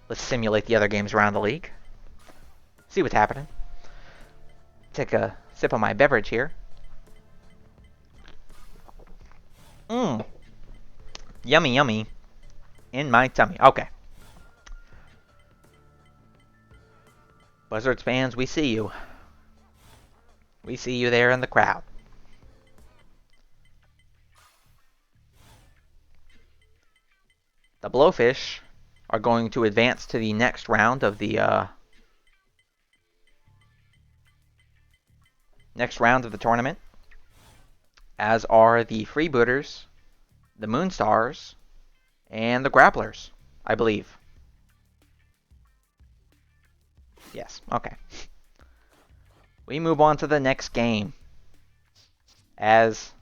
Let's simulate the other games around the league. See what's happening. Take a sip of my beverage here. Mmm. Yummy, yummy. In my tummy. Okay. Buzzards fans, we see you. We see you there in the crowd. The Blowfish are going to advance to the next round of the tournament, as are the Freebooters, the Moonstars, and the Grapplers, I believe. Yes, okay. We move on to the next game, as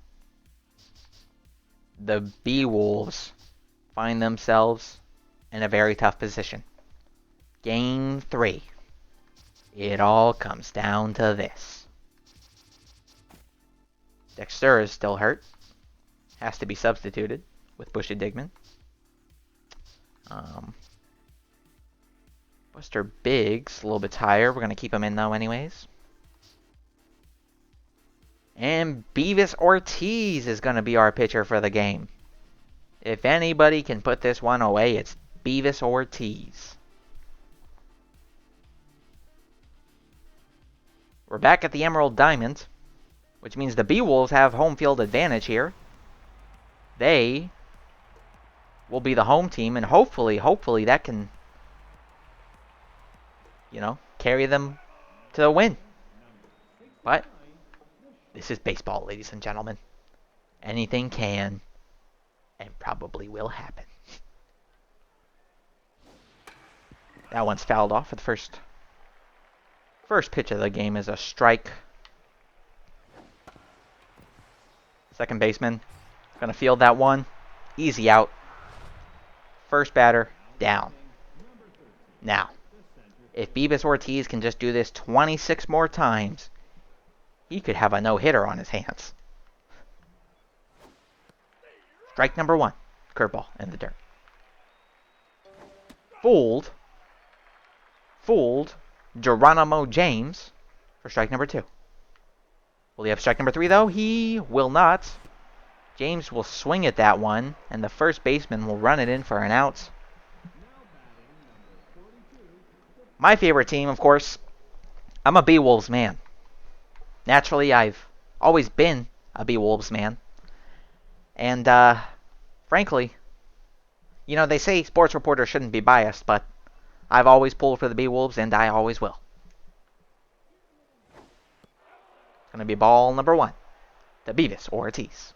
the Beewolves find themselves in a very tough position. Game 3. It all comes down to this. Dexter is still hurt. Has to be substituted with Bushy Digman. Buster Biggs, a little bit tired. We're going to keep him in, though, anyways. And Beavis Ortiz is going to be our pitcher for the game. If anybody can put this one away, it's Beavis Ortiz. We're back at the Emerald Diamond, which means the Beewolves have home field advantage here. They will be the home team, and hopefully that can, carry them to the win. But this is baseball, ladies and gentlemen. Anything can and probably will happen. That one's fouled off for the first pitch of the game is a strike. Second baseman gonna field that one. Easy out. First batter down. Now, if Beavis Ortiz can just do this 26 more times, he could have a no-hitter on his hands. Strike number 1. Curveball in the dirt. Fooled Geronimo James for strike number 2. Will he have strike number 3, though? He will not. James will swing at that one, and the first baseman will run it in for an out. My favorite team, of course, I'm a Beewolves man. Naturally, I've always been a Beewolves man. And, frankly, they say sports reporters shouldn't be biased, but I've always pulled for the Beewolves, and I always will. It's going to be ball number 1 to Beavis Ortiz.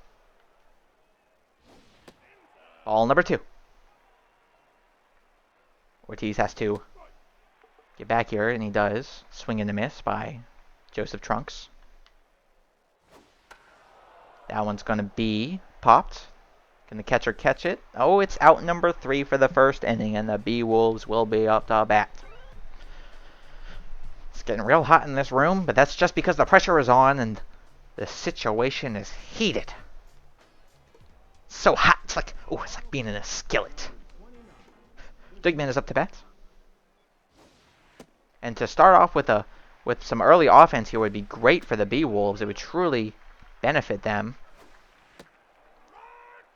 Ball number 2. Ortiz has to get back here, and he does. Swing and a miss by Joseph Trunks. That one's going to be popped. Can the catcher catch it? Oh, it's out number 3 for the first inning, and the Beewolves will be up to bat. It's getting real hot in this room, but that's just because the pressure is on and the situation is heated. So hot, it's like being in a skillet. Digman is up to bat. And to start off with some early offense here would be great for the Beewolves. It would truly benefit them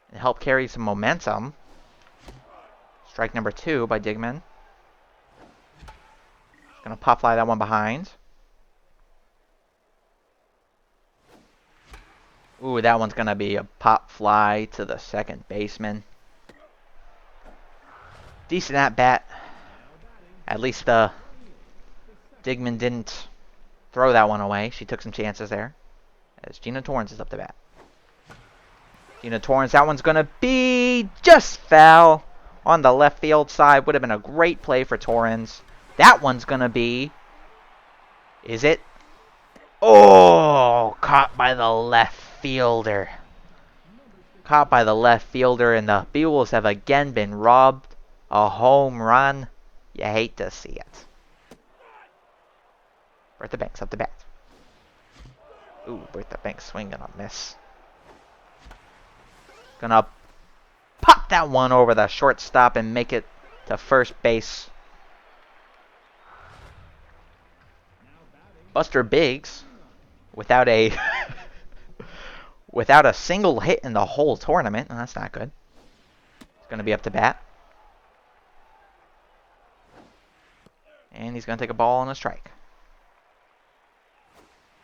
and help carry some momentum. Strike number 2 by Digman. Gonna pop fly that one behind. Ooh, that one's gonna be a pop fly to the second baseman. Decent at bat. At least Digman didn't throw that one away. She took some chances there. As Gina Torrance is up to bat. Gina Torrance, that one's going to be just foul on the left field side. Would have been a great play for Torrance. That one's going to be... Is it? Oh, caught by the left fielder. Caught by the left fielder, and the Beewolves have again been robbed a home run. You hate to see it. Bertha Banks up to bat. Ooh, Bertha Banks swinging on miss. Gonna pop that one over the shortstop and make it to first base Buster Biggs, without a without a single hit in the whole tournament. Oh, that's not good. He's going to be up to bat. And he's going to take a ball and a strike.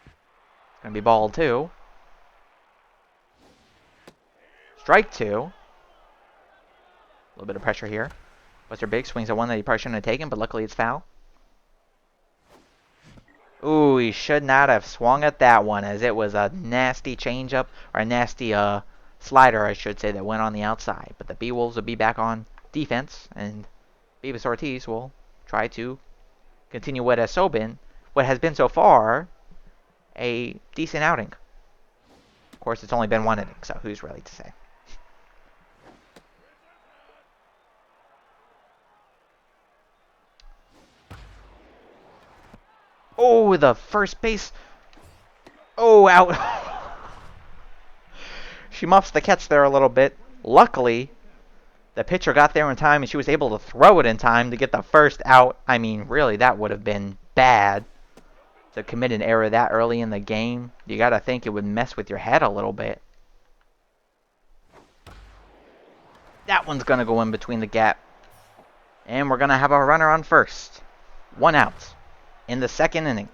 It's going to be ball 2. Strike 2. A little bit of pressure here. Buster Biggs swings at one that he probably shouldn't have taken, but luckily it's foul. Ooh, he should not have swung at that one, as it was a nasty changeup, or a nasty slider, I should say, that went on the outside. But the Beewolves will be back on defense, and Beavis Ortiz will try to continue what has been so far a decent outing. Of course, it's only been one inning, so who's really to say? Oh, the first base. Oh, out. She muffs the catch there a little bit. Luckily, the pitcher got there in time, and she was able to throw it in time to get the first out. I mean, really, that would have been bad to commit an error that early in the game. You got to think it would mess with your head a little bit. That one's going to go in between the gap. And we're going to have a runner on first. 1 out in the second inning.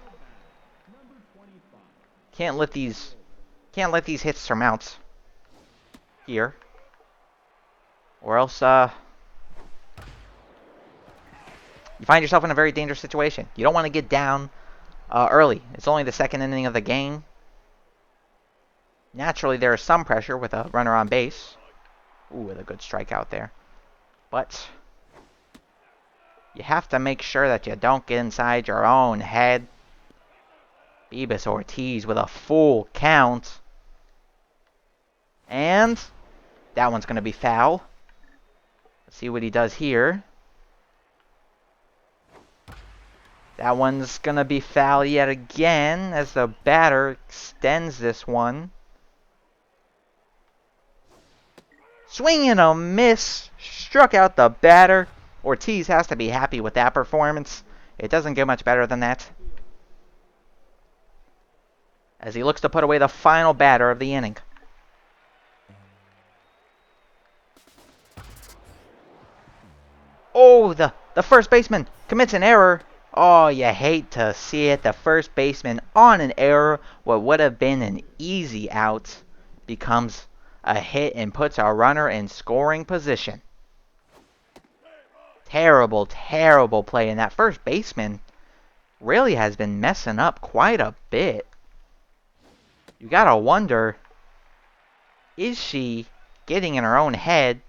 Can't let these hits surmount here, or else you find yourself in a very dangerous situation. You don't want to get down early. It's only the second inning of the game. Naturally, there is some pressure with a runner on base. Ooh, with a good strikeout there. But you have to make sure that you don't get inside your own head. Beavis Ortiz with a full count. And that one's going to be foul. Let's see what he does here. That one's going to be foul yet again, as the batter extends this one. Swing and a miss. Struck out the batter. Ortiz has to be happy with that performance. It doesn't get much better than that, as he looks to put away the final batter of the inning. Oh, the first baseman commits an error. Oh, you hate to see it. The first baseman on an error, what would have been an easy out, becomes a hit and puts our runner in scoring position. Terrible, terrible play. And that first baseman really has been messing up quite a bit. You gotta wonder, is she getting in her own head?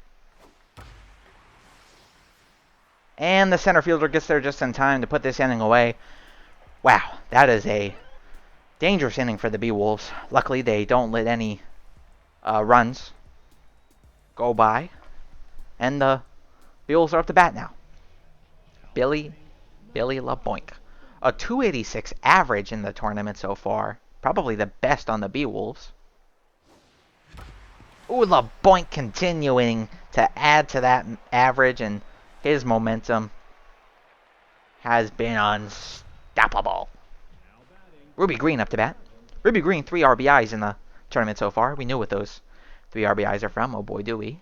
And the center fielder gets there just in time to put this inning away. Wow, that is a dangerous inning for the Beewolves. Luckily, they don't let any runs go by. And the Beewolves are up to bat now. Billy LeBoink. A 286 average in the tournament so far. Probably the best on the Beewolves. Ooh, LeBoink continuing to add to that average, and his momentum has been unstoppable. Ruby Green up to bat. Ruby Green, 3 RBIs in the tournament so far. We knew what those 3 RBIs are from. Oh boy, do we.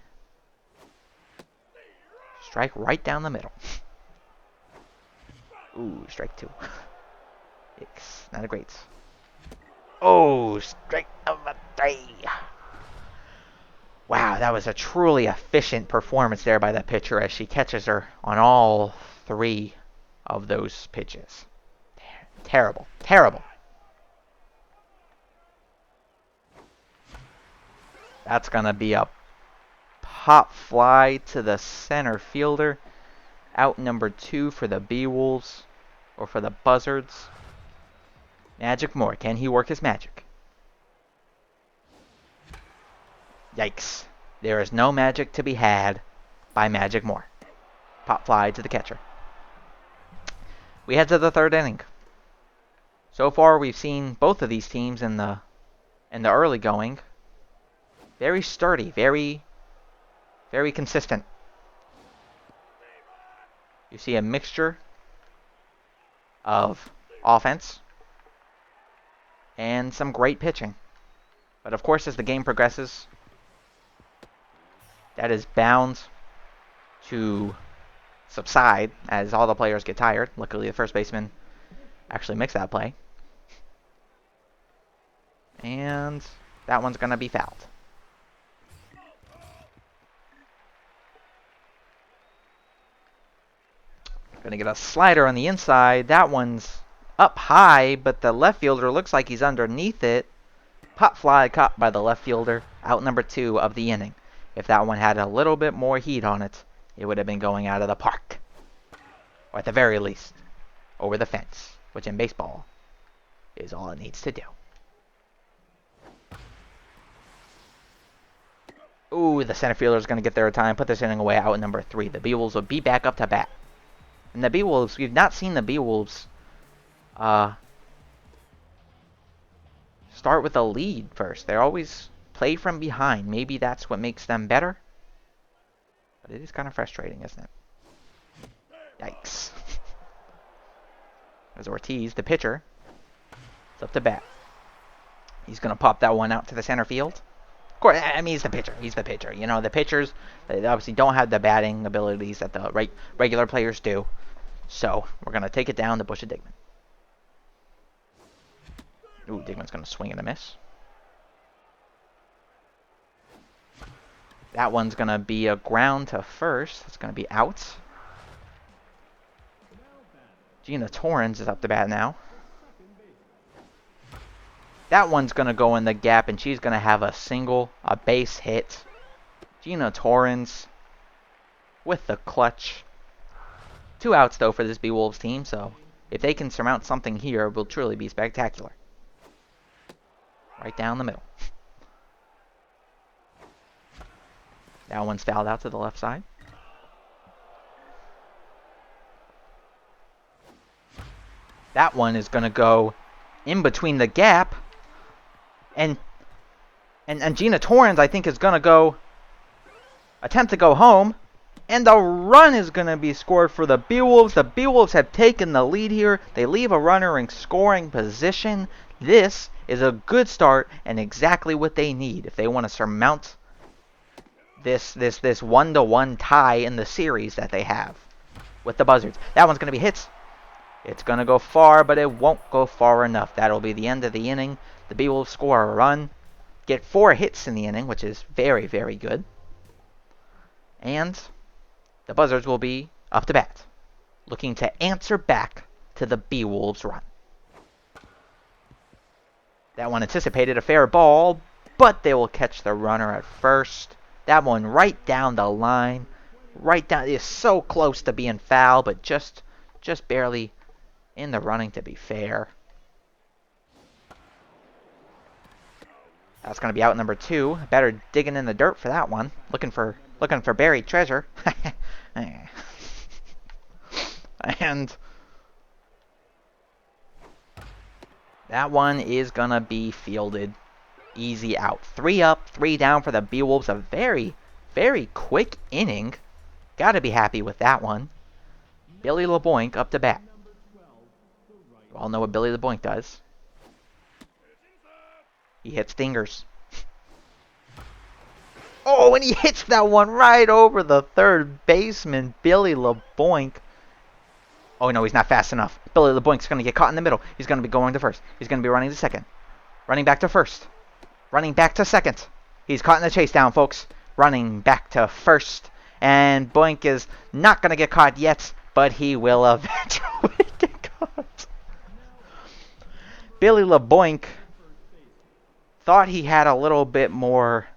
Strike right down the middle. Ooh, strike 2. Yikes, not a great. Oh, strike number 3. Wow, that was a truly efficient performance there by that pitcher, as she catches her on all 3 of those pitches. Terrible, terrible. That's going to be a pop fly to the center fielder. Out number 2 for the Beewolves, or for the Buzzards. Magic Moore, can he work his magic? Yikes. There is no magic to be had by Magic Moore. Pop fly to the catcher. We head to the 3rd inning. So far, we've seen both of these teams in the early going very sturdy, very consistent. You see a mixture of offense and some great pitching. But of course, as the game progresses, that is bound to subside as all the players get tired. Luckily, the first baseman actually makes that play. And that one's going to be fouled. Going to get a slider on the inside. That one's up high, but the left fielder looks like he's underneath it. Pop fly caught by the left fielder. Out number 2 of the inning. If that one had a little bit more heat on it, it would have been going out of the park. Or at the very least, over the fence, which in baseball is all it needs to do. Ooh, the center fielder is going to get there in time, put this inning away. Out number 3. The Beewolves will be back up to bat. And the Beewolves, we've not seen the Beewolves start with a lead first. They always play from behind. Maybe that's what makes them better. But it is kind of frustrating, isn't it? Yikes. There's Ortiz, the pitcher. It's up to bat. He's going to pop that one out to the center field. Of course, I mean, he's the pitcher. He's the pitcher. You know, the pitchers, they obviously don't have the batting abilities that the regular players do. So, we're going to take it down to Bush and Digman. Ooh, Digman's going to swing and a miss. That one's going to be a ground to first. It's going to be out. Gina Torrens is up to bat now. That one's going to go in the gap, and she's going to have a base hit. Gina Torrens with the clutch. 2 outs, though, for this Beewolves team, so if they can surmount something here, it will truly be spectacular. Right down the middle. That one's fouled out to the left side. That one is going to go in between the gap. And Gina Torrens, I think, is going to attempt to go home. And a run is going to be scored for the Beewolves. The Beewolves have taken the lead here. They leave a runner in scoring position. This is a good start and exactly what they need if they want to surmount this 1-1 tie in the series that they have with the Buzzards. That one's going to be hit. It's going to go far, but it won't go far enough. That'll be the end of the inning. The Beewolves score a run, get 4 hits in the inning, which is very, very good. And the Buzzards will be up to bat, looking to answer back to the Beewolves run. That one anticipated a fair ball, but they will catch the runner at first. That one right down the line. Right down. It is so close to being foul, but just barely in the running to be fair. That's going to be out number 2. Better digging in the dirt for that one. Looking for buried treasure. And that one is going to be fielded. Easy out. 3 up, 3 down for the Beewolves. A very, very quick inning. Got to be happy with that one. Billy LeBoink up to bat. You all know what Billy LeBoink does. He hits stingers. Oh, and he hits that one right over the third baseman, Billy LeBoink. Oh, no, he's not fast enough. Billy LeBoink's going to get caught in the middle. He's going to be going to first. He's going to be running to second. Running back to first. Running back to second. He's caught in the chase down, folks. Running back to first. And Boink is not going to get caught yet, but he will eventually get caught. Billy LeBoink thought he had a little bit more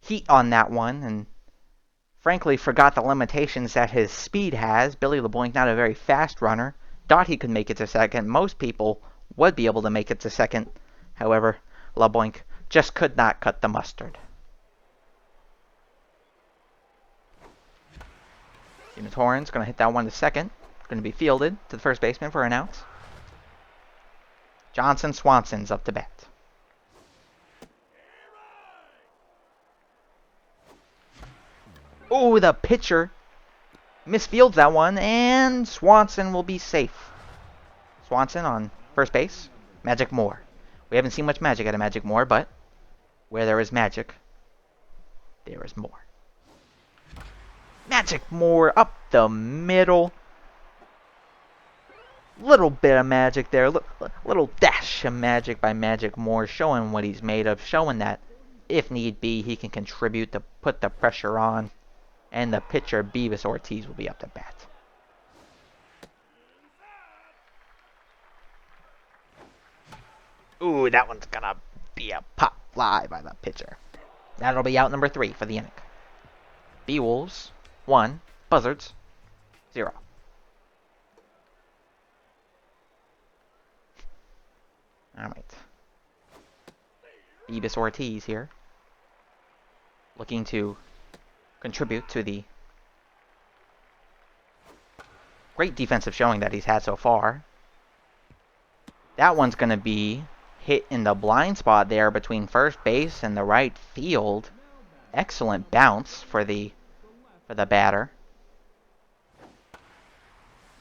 heat on that one, and frankly forgot the limitations that his speed has. Billy LeBoink, not a very fast runner, thought he could make it to second. Most people would be able to make it to second. However, LeBoink just could not cut the mustard. Gina Torrens going to hit that one to second. Going to be fielded to the first baseman for an out. Johnson Swanson's up to bat. Oh, the pitcher misfields that one, and Swanson will be safe. Swanson on first base. Magic Moore We haven't seen much magic out of Magic Moore, but where there is magic, there is more. Magic Moore up the middle. Little bit of magic there. Little dash of magic by Magic Moore, showing what he's made of, showing that if need be, he can contribute to put the pressure on. And the pitcher, Beavis Ortiz, will be up to bat. Ooh, that one's gonna be a pop fly by the pitcher. That'll be out number 3 for the inning. Beewolves, 1. Buzzards, 0. Alright. Beavis Ortiz here. Looking to contribute to the great defensive showing that he's had so far. That one's going to be hit in the blind spot there between first base and the right field. Excellent bounce for the batter.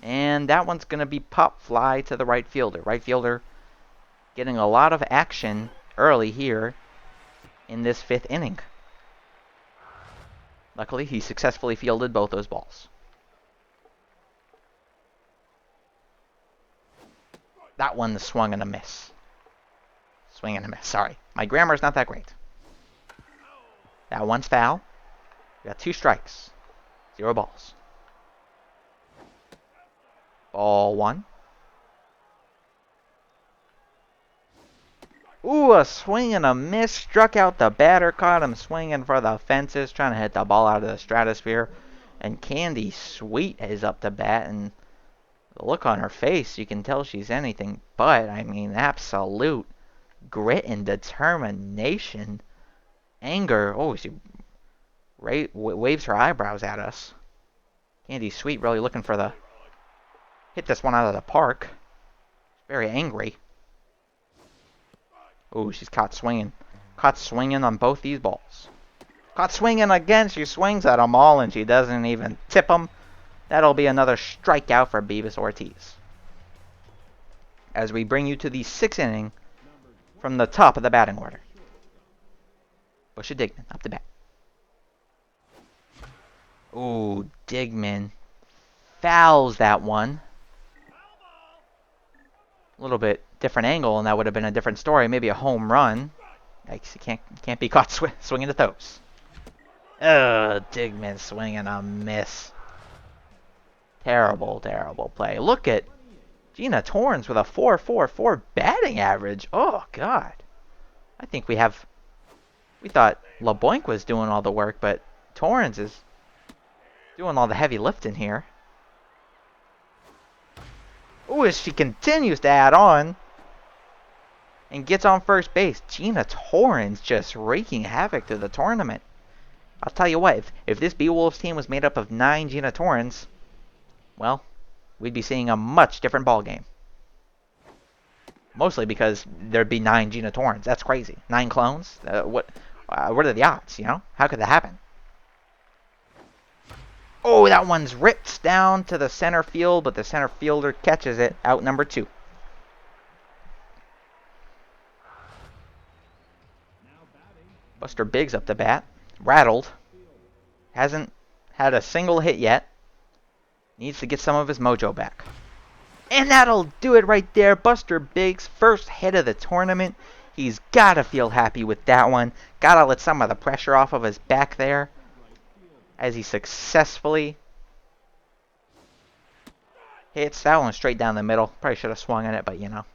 And that one's going to be pop fly to the right fielder. Right fielder getting a lot of action early here in this 5th inning. Luckily, he successfully fielded both those balls. That one swung and a miss. Swing and a miss. Sorry. My grammar's not that great. That one's foul. We got 2 strikes. 0 balls. Ball 1. Ooh, a swing and a miss. Struck out the batter. Caught him swinging for the fences. Trying to hit the ball out of the stratosphere. And Candy Sweet is up to bat. And the look on her face, you can tell she's anything but. I mean, absolute grit and determination. Anger. Oh, she waves her eyebrows at us. Candy Sweet really looking for the... hit this one out of the park. Very angry. Ooh, she's caught swinging. Caught swinging on both these balls. Caught swinging again. She swings at them all, and she doesn't even tip them. That'll be another strikeout for Beavis Ortiz. As we bring you to the 6th inning from the top of the batting order. Bushy Digman up the bat. Ooh, Digman fouls that one. A little bit different angle, and that would have been a different story. Maybe a home run. Yikes, you can't be caught swinging at those. Digman swinging a miss. Terrible, terrible play. Look at Gina Torrens with a 4.44 batting average. Oh, God. I think we thought LeBoink was doing all the work, but Torrens is doing all the heavy lifting here. Ooh, as she continues to add on and gets on first base. Gina Torrens just wreaking havoc to the tournament. I'll tell you what, if this Beewolves team was made up of 9 Gina Torrens, well, we'd be seeing a much different ball game. Mostly because there'd be 9 Gina Torrens. That's crazy. 9 clones? What are the odds, you know? How could that happen? Oh, that one's ripped down to the center field, but the center fielder catches it. Out number 2. Buster Biggs up the bat. Rattled. Hasn't had a single hit yet. Needs to get some of his mojo back. And that'll do it right there. Buster Biggs' first hit of the tournament. He's got to feel happy with that one. Got to let some of the pressure off of his back there. As he successfully hits that one straight down the middle. Probably should have swung at it, but you know.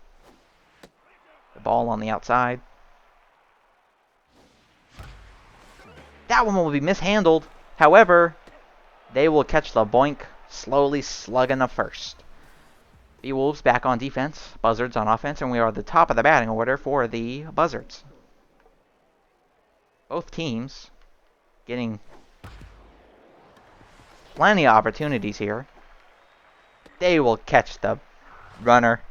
The ball on the outside. That one will be mishandled. However, they will catch the boink slowly slugging the first. Beewolves back on defense. Buzzards on offense. And we are at the top of the batting order for the Buzzards. Both teams getting plenty of opportunities here. They will catch the runner.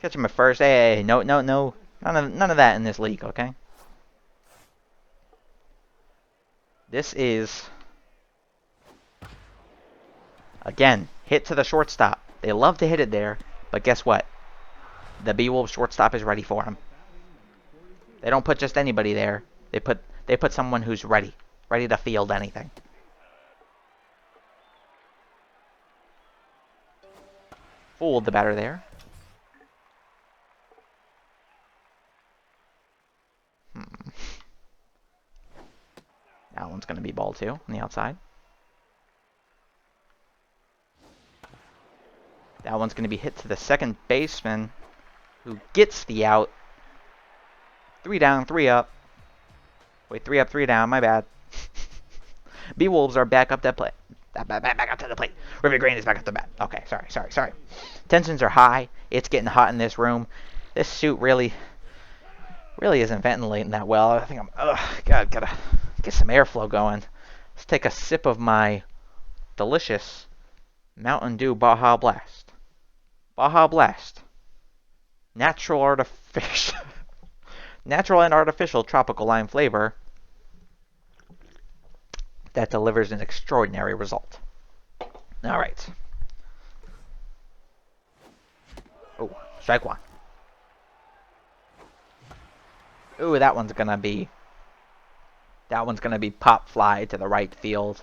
Catch him at first. Hey, no. None of that in this league, okay? This is, again, hit to the shortstop. They love to hit it there, but guess what? The Beewolves shortstop is ready for him. They don't put just anybody there. They put someone who's ready to field anything. Fooled the batter there. That one's going to be ball 2 on the outside. That one's going to be hit to the second baseman, who gets the out. 3 down, 3 up. Wait, 3 up, 3 down. My bad. Beewolves are back up that plate. Back up to the plate. River Green is back up the bat. Okay, sorry. Tensions are high. It's getting hot in this room. This suit really isn't ventilating that well. I think gotta get some airflow going. Let's take a sip of my delicious Mountain Dew Baja Blast. Baja Blast. Natural and artificial tropical lime flavor that delivers an extraordinary result. All right. Oh, strike 1. Ooh, that one's gonna be pop fly to the right field.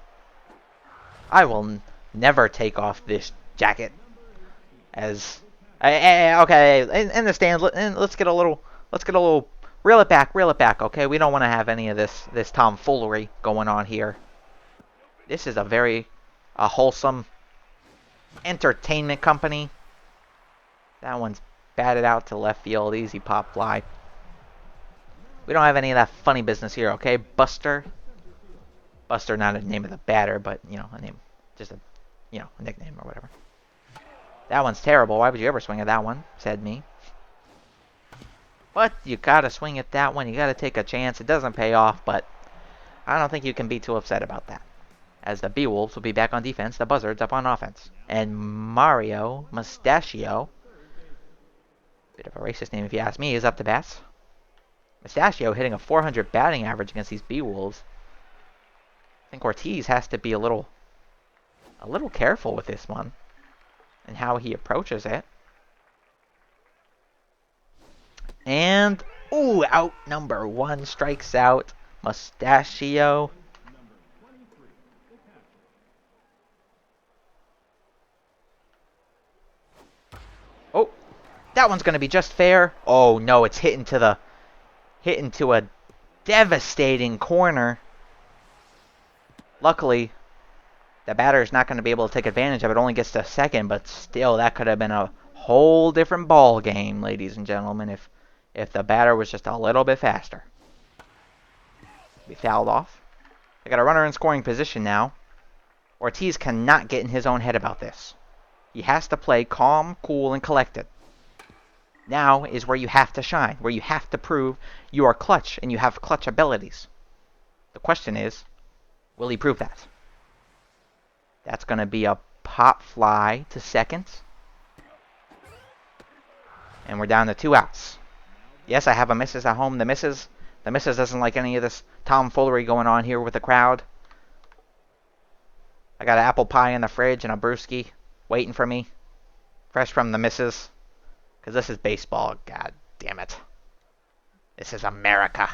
I will never take off this jacket. Okay, in the stands. Let's get a little. Reel it back. Okay, we don't want to have any of this tomfoolery going on here. This is a wholesome entertainment company. That one's batted out to left field. Easy pop fly. We don't have any of that funny business here, okay? Buster, not a name of the batter, but, a name, just a nickname or whatever. That one's terrible. Why would you ever swing at that one? Said me. But you gotta swing at that one. You gotta take a chance. It doesn't pay off, but I don't think you can be too upset about that. As the Beewolves will be back on defense, the Buzzards up on offense. And Mario Mustachio, bit of a racist name if you ask me, is up to bats. Mustachio hitting a 400 batting average against these Beewolves. I think Ortiz has to be a little careful with this one and how he approaches it. And out number 1, strikes out Mustachio. Oh, that one's going to be just fair. Oh no, it's hit into a devastating corner. Luckily, the batter is not going to be able to take advantage of it. Only gets to second, but still, that could have been a whole different ball game, ladies and gentlemen, if the batter was just a little bit faster. Be fouled off. They got a runner in scoring position now. Ortiz cannot get in his own head about this. He has to play calm, cool, and collected. Now is where you have to shine, where you have to prove you are clutch and you have clutch abilities. The question is, will he prove that? That's going to be a pop fly to second. And we're down to 2 outs. Yes, I have a missus at home. The missus doesn't like any of this tomfoolery going on here with the crowd. I got an apple pie in the fridge and a brewski waiting for me. Fresh from the missus. Because this is baseball. God damn it. This is America.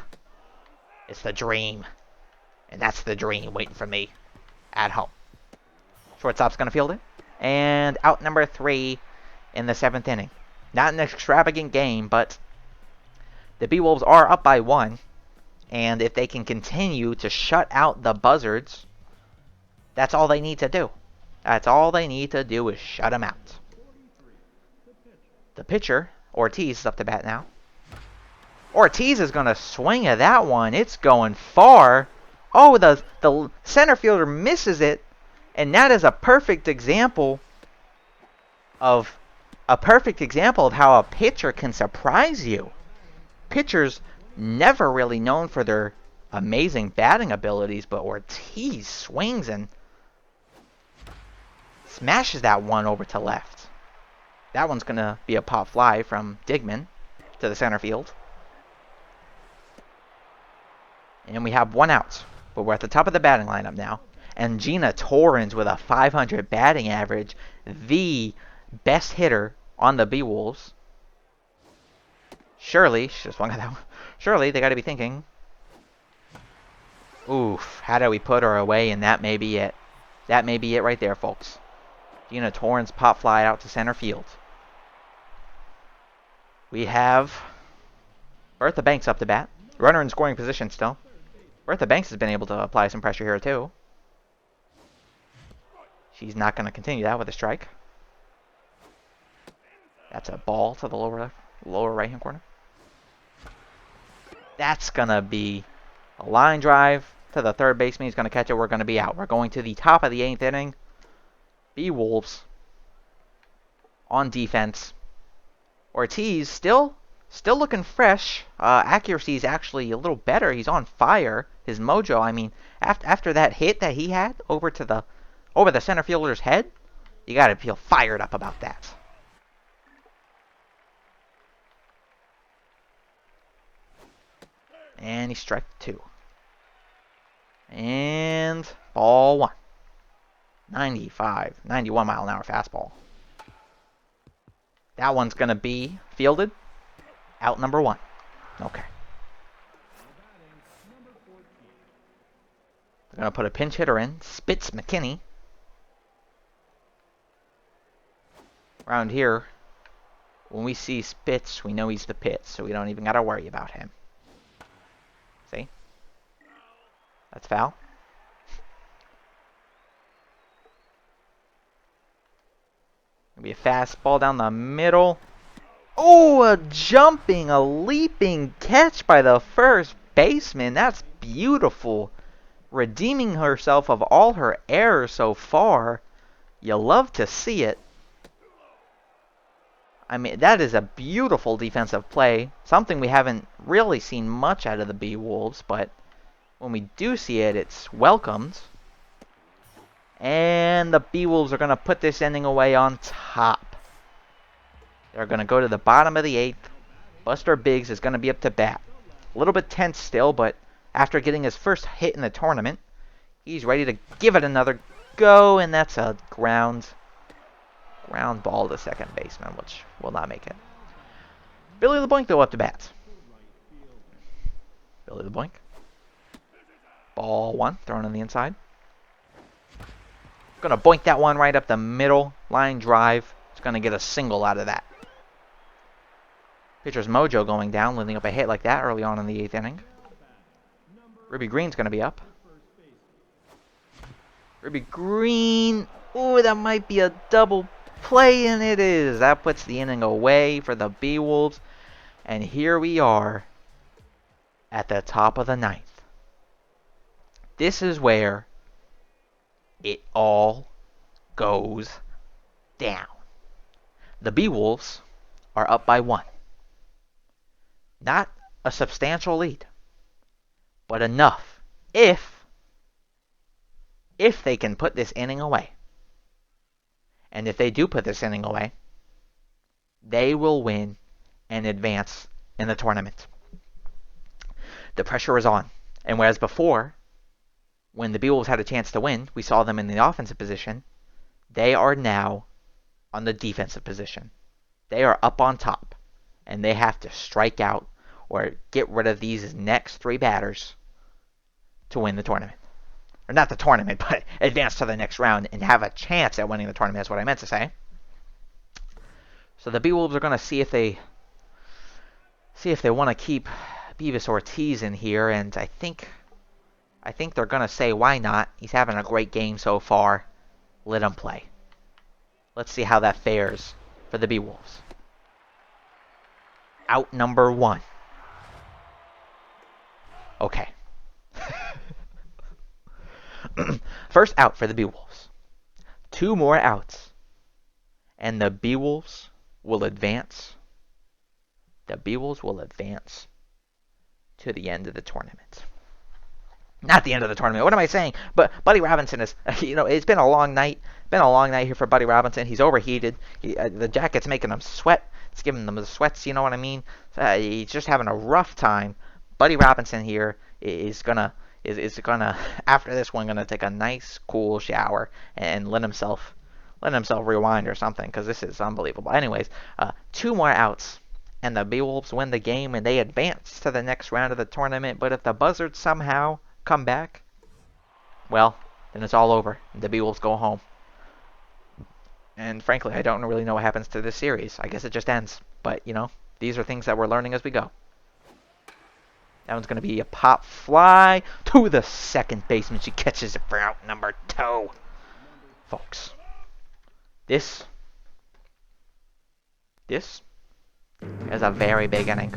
It's the dream. And that's the dream waiting for me at home. Shortstop's going to field it. And out number 3 in the 7th inning. Not an extravagant game, but the Beewolves are up by 1. And if they can continue to shut out the Buzzards, that's all they need to do. That's all they need to do is shut them out. The pitcher, Ortiz, is up to bat now. Ortiz is going to swing at that one. It's going far. Oh, the center fielder misses it. And that is a perfect example of how a pitcher can surprise you. Pitchers never really known for their amazing batting abilities, but Ortiz swings and smashes that one over to left. That one's going to be a pop fly from Digman to the center field. And we have 1 out, but we're at the top of the batting lineup now. And Gina Torrens with a 500 batting average, the best hitter on the Beewolves. Surely, she just swung at that one. Surely, they got to be thinking, oof, how do we put her away? And that may be it. That may be it right there, folks. Gina Torrens pop fly out to center field. We have Bertha Banks up to bat. Runner in scoring position still. Bertha Banks has been able to apply some pressure here, too. She's not going to continue that with a strike. That's a ball to the lower right-hand corner. That's going to be a line drive to the third baseman. He's going to catch it. We're going to be out. We're going to the top of the 8th inning. Beewolves on defense. Ortiz still looking fresh. Accuracy is actually a little better. He's on fire. His mojo, I mean, after that hit that he had over the center fielder's head, you got to feel fired up about that. And he struck 2. And ball 1. 91 mile an hour fastball. That one's going to be fielded. Out number 1. Okay. They're going to put a pinch hitter in. Spitz McKinney. Around here, when we see Spitz, we know he's the pit, so we don't even got to worry about him. See? That's foul. Gonna be a fastball down the middle. Oh, a leaping catch by the first baseman. That's beautiful. Redeeming herself of all her errors so far. You love to see it. I mean, that is a beautiful defensive play. Something we haven't really seen much out of the Beewolves, but when we do see it, it's welcomed. And the Beewolves are going to put this inning away on top. They're going to go to the bottom of the 8th. Buster Biggs is going to be up to bat. A little bit tense still, but after getting his first hit in the tournament, he's ready to give it another go, and that's a ground ball to second baseman, which will not make it. Billy the Boink, though, up to bat. Billy the Boink. Ball 1, thrown on the inside. Going to boink that one right up the middle. Line drive. It's going to get a single out of that. Pitcher's mojo going down, leading up a hit like that early on in the 8th inning. Ruby Green's going to be up. Ruby Green. Ooh, that might be a double play, and it is. That puts the inning away for the Beewolves. And here we are at the top of the 9th. This is where it all goes down. The Beewolves are up by 1. Not a substantial lead, but enough if they can put this inning away. And if they do put this inning away, they will win and advance in the tournament. The pressure is on. And whereas before, when the Beewolves had a chance to win, we saw them in the offensive position, they are now on the defensive position. They are up on top, and they have to strike out or get rid of these next 3 batters to win the tournament. Or not the tournament, but advance to the next round and have a chance at winning the tournament. That's what I meant to say. So the Beewolves are going to see if they want to keep Beavis Ortiz in here, and I think they're going to say, why not? He's having a great game so far. Let him play. Let's see how that fares for the Beewolves. Out number 1. Okay. First out for the Beewolves. 2 more outs. And the Beewolves will advance. The Beewolves will advance to the end of the tournament. Not the end of the tournament. What am I saying? But Buddy Robinson is, it's been a long night. Been a long night here for Buddy Robinson. He's overheated. The jacket's making him sweat. It's giving them the sweats, you know what I mean? He's just having a rough time. Buddy Robinson here is gonna after this one gonna take a nice cool shower and let himself rewind or something, because this is unbelievable. Anyways, 2 more outs, and the Beewolves win the game and they advance to the next round of the tournament. But if the Buzzards somehow come back, well, then it's all over. The Beewolves go home. And frankly, I don't really know what happens to this series. I guess it just ends. But, you know, these are things that we're learning as we go. That one's going to be a pop fly to the second baseman. She catches it for out number 2. Folks, this is a very big inning.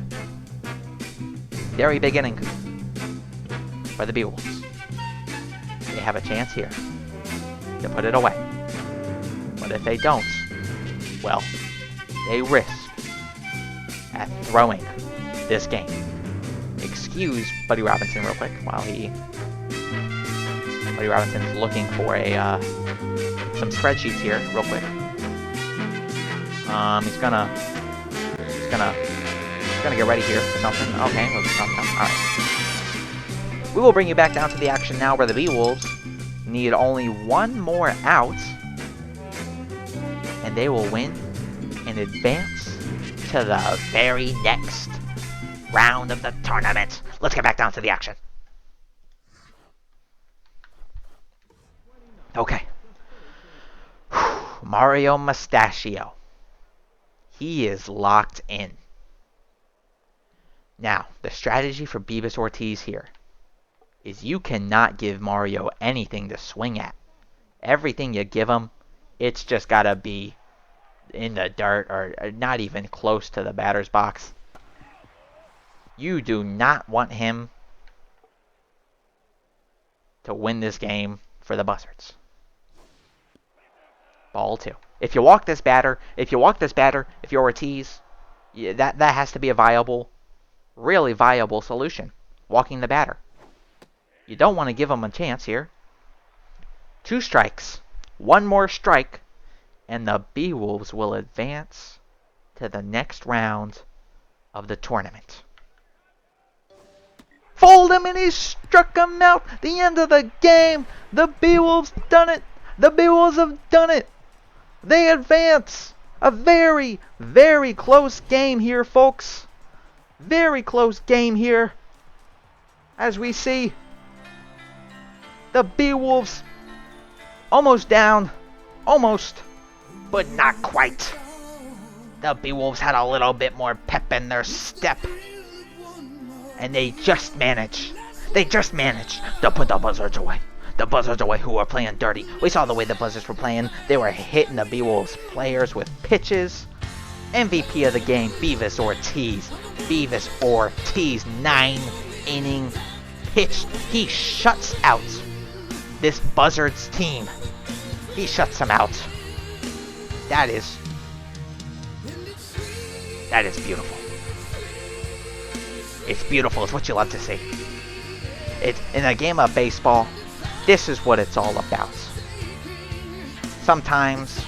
Very big inning for the Beewolves. They have a chance here to put it away. But if they don't, well, they risk at throwing this game. Excuse Buddy Robinson real quick while Buddy Robinson's looking for some spreadsheets here real quick. He's gonna get ready here for something. Okay, let's do something. Alright. We will bring you back down to the action now where the Beewolves need only one more out. And they will win and advance to the very next round of the tournament. Let's get back down to the action. Okay. Mario Mustachio. He is locked in. Now, the strategy for Beavis Ortiz here is you cannot give Mario anything to swing at. Everything you give him, it's just gotta be in the dirt or not even close to the batter's box. You do not want him to win this game for the Buzzards. Ball 2. If you're Ortiz, that has to be a viable, really viable solution. Walking the batter. You don't want to give him a chance here. 2 strikes. 1 more strike. And the Beewolves will advance to the next round of the tournament. Fold him and he struck him out. The end of the game. The Beewolves done it. The Beewolves have done it. They advance. A very, very close game here, folks. Very close game here. As we see, the Beewolves almost down. Almost. But not quite. The Beewolves had a little bit more pep in their step. And they just managed to put the Buzzards away. The Buzzards away who were playing dirty. We saw the way the Buzzards were playing. They were hitting the Beewolves players with pitches. MVP of the game, Beavis Ortiz. Beavis Ortiz, 9-inning pitch. He shuts out this Buzzards team. He shuts them out. That is beautiful. It's beautiful. It's what you love to see. It's in a game of baseball. This is what it's all about. Sometimes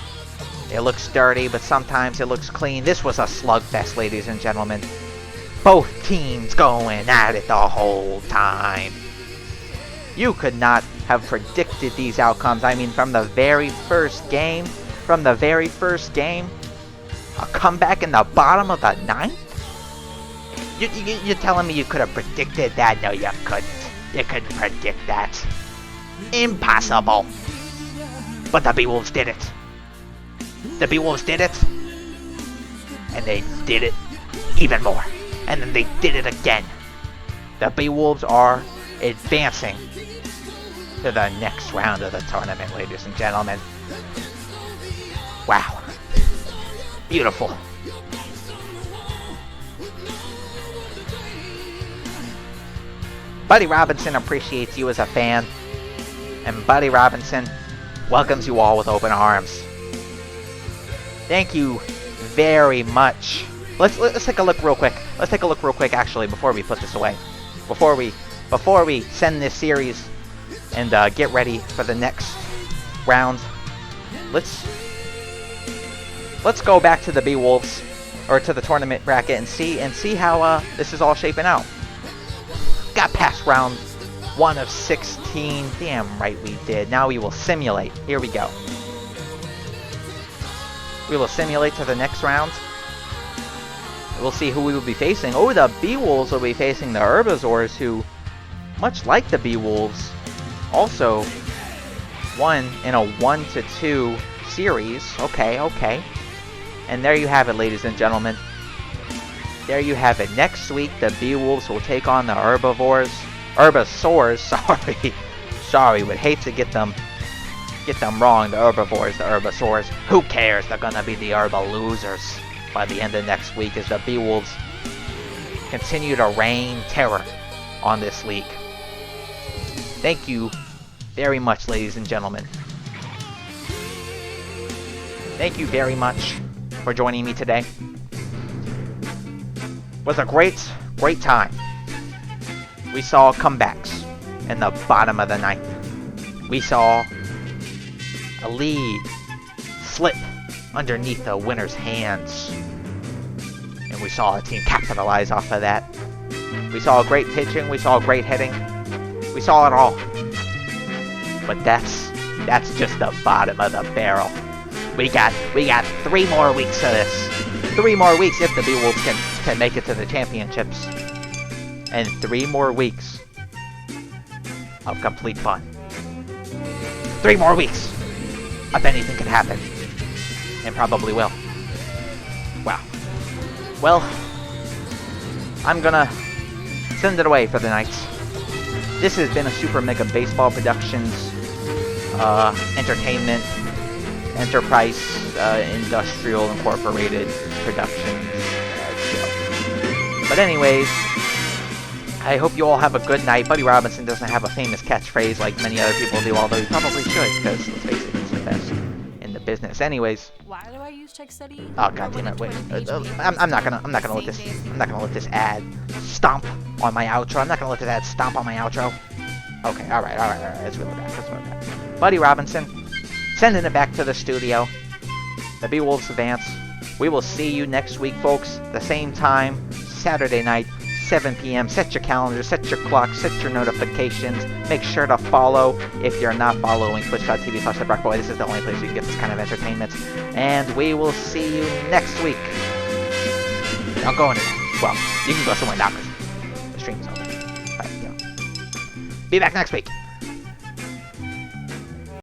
it looks dirty, but sometimes it looks clean. This was a slugfest, ladies and gentlemen. Both teams going at it the whole time. You could not have predicted these outcomes. I mean, from the very first game, a comeback in the bottom of the 9th? You're telling me you could have predicted that? No, you couldn't. You couldn't predict that. Impossible. But the Beewolves did it. The Beewolves did it. And they did it even more. And then they did it again. The Beewolves are advancing to the next round of the tournament, ladies and gentlemen. Wow. Beautiful. Buddy Robinson appreciates you as a fan. And Buddy Robinson welcomes you all with open arms. Thank you very much. Let's take a look real quick. Let's take a look real quick, actually, before we put this away. Before we send this series and get ready for the next round. Let's go back to the Beewolves, or to the tournament bracket, and see how this is all shaping out. Got past round 1 of 16. Damn right we did. Now we will simulate. Here we go. We will simulate to the next round. We'll see who we will be facing. Oh, the Beewolves will be facing the Herbivores, who, much like the Beewolves, also won in a 1-2 series. Okay, okay. And there you have it, ladies and gentlemen. There you have it. Next week, the Beewolves will take on the Herbivores. Herbisaurs, sorry. Sorry, would hate to get them wrong. The Herbivores, the Herbisaurs. Who cares? They're gonna be the Herba losers by the end of next week as the Beewolves continue to reign terror on this league. Thank you very much, ladies and gentlemen. Thank you very much for joining me today. It was a great time. We saw comebacks in the bottom of the ninth. We saw a lead slip underneath the winner's hands. And we saw a team capitalize off of that. We saw great pitching, we saw great hitting. We saw it all. But that's just the bottom of the barrel. We got 3 more weeks of this. 3 more weeks if the Beewolves can make it to the championships. And 3 more weeks of complete fun. 3 more weeks of anything can happen. And probably will. Wow. Well, I'm gonna send it away for the night. This has been a Super Mega Baseball Productions entertainment enterprise industrial incorporated productions show. But anyways, I hope you all have a good night. Buddy Robinson doesn't have a famous catchphrase like many other people do, although he probably should, because let's face it, he's the best in the business. Anyways. Why do I use Check Study? Oh god damn it! Wait, I'm not gonna let this ad stomp on my outro. I'm not gonna let this ad stomp on my outro. Okay, all right. It's really bad. Buddy Robinson, sending it back to the studio. The Beewolves advance. We will see you next week, folks. The same time, Saturday night, 7 p.m. Set your calendar, set your clock, set your notifications. Make sure to follow if you're not following twitch.tv/thebrockboy. This is the only place you can get this kind of entertainment. And we will see you next week. Don't go anywhere. Well, you can go somewhere now because the stream is over. But, be back next week.